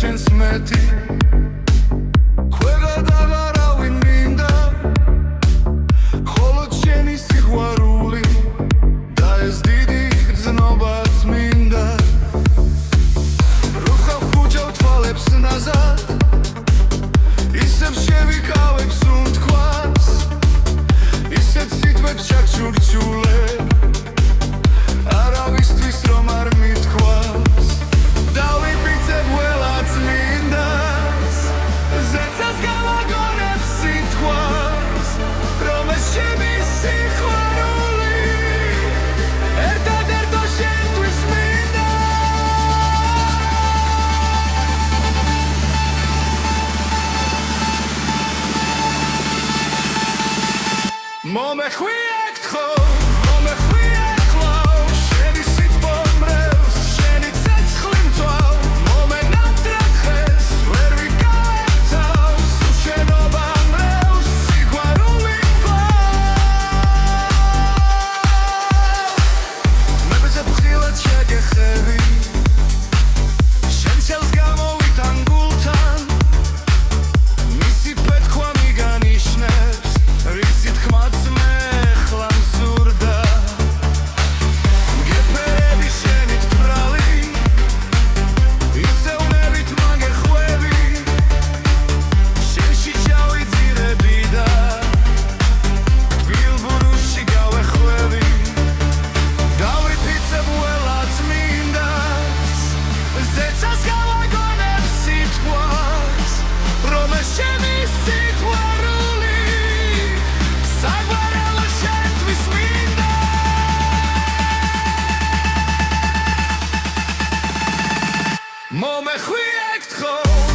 შენს მეტი ქვეგა დაღარავინ მინდა ხოლო შენი სიყვარული და ეს დიდი გრძნობაც მინდა როცა ხუჭავ თვალებს ნაზად ისევ შევიკავებ სუნთქვას ისეთ სიტყვებს ჩაქჩურჩულებ არავისთვის რომ არ მithქვას დავიფიცებ ველაც მინდას ზეცას გავაგონებ სიტყვას რომ ეს ჩემი სიყვარული ერთადერთო შენთვის მინდა მომეხვი ეკთხო მომეხვი ეკთხო